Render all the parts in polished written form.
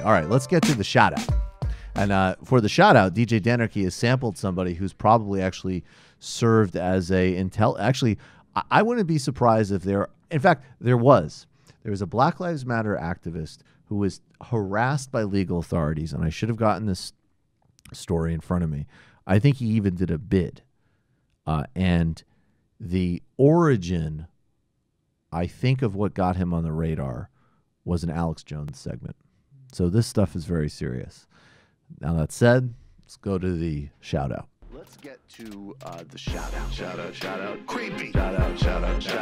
All right, let's get to the shout out. And for the shout out, DJ Danarchy has sampled somebody who's probably actually served as a Actually, I wouldn't be surprised if in fact, there was a Black Lives Matter activist who was harassed by legal authorities, and I should have gotten this story in front of me. I think he even did a bid. And the origin, I think, of what got him on the radar was an Alex Jones segment. So this stuff is very serious. Now that said, let's go to the shout out. Let's get to the shout out. Shout out. Creepy. Shout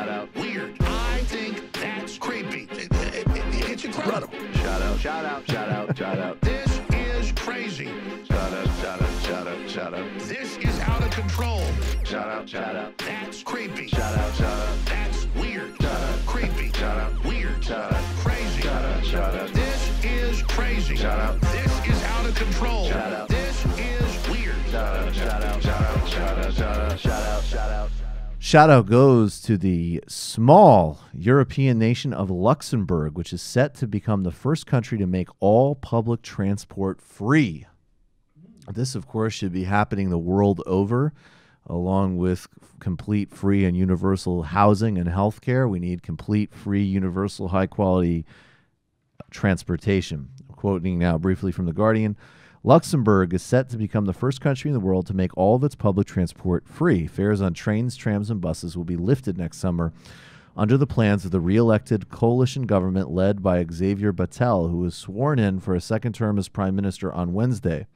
out. Weird. I think that's creepy. It's incredible. Shout out. This is crazy. Shout out. This is out of control. Shout out. That's creepy. Shout out. That's weird. Creepy. Weird. Crazy. Shout out. This is crazy. Shout out. This is out of control. Shout out. This is weird. Shout out. Shout out goes to the small European nation of Luxembourg, which is set to become the first country to make all public transport free. This, of course, should be happening the world over, along with complete free and universal housing and healthcare. We need complete free, universal, high-quality transportation. I'm quoting now briefly from The Guardian. Luxembourg is set to become the first country in the world to make all of its public transport free. Fares on trains, trams, and buses will be lifted next summer under the plans of the re-elected coalition government led by Xavier Bettel, who was sworn in for a second term as prime minister on Wednesday.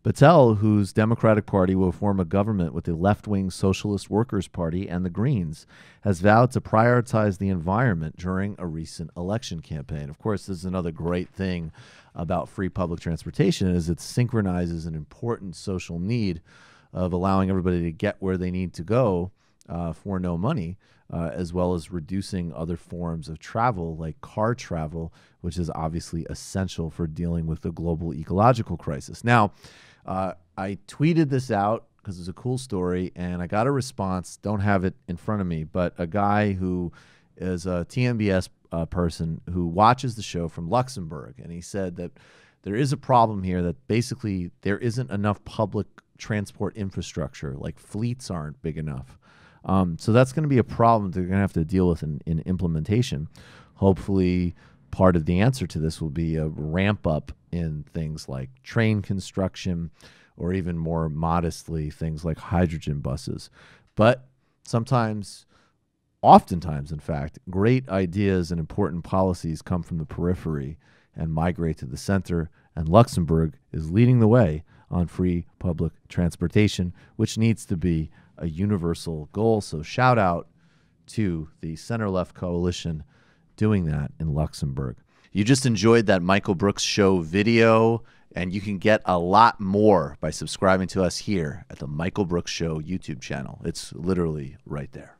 Bettel, whose Democratic Party will form a government with the left-wing Socialist Workers' Party and the Greens, has vowed to prioritize the environment during a recent election campaign. Of course, this is another great thing about free public transportation, is it synchronizes an important social need of allowing everybody to get where they need to go for no money, as well as reducing other forms of travel like car travel, which is obviously essential for dealing with the global ecological crisis. Now, I tweeted this out because it's a cool story, and I got a response. Don't have it in front of me, but a guy who is a TMBS person who watches the show from Luxembourg, and he said that there is a problem here, that basically there isn't enough public transport infrastructure, like fleets aren't big enough. So that's going to be a problem they're going to have to deal with in implementation. Hopefully, part of the answer to this will be a ramp up in things like train construction, or even more modestly, things like hydrogen buses. But oftentimes, in fact, great ideas and important policies come from the periphery and migrate to the center, and Luxembourg is leading the way on free public transportation, which needs to be a universal goal. So shout out to the center-left coalition doing that in Luxembourg. You just enjoyed that Michael Brooks Show video, and you can get a lot more by subscribing to us here at the Michael Brooks Show YouTube channel. It's literally right there.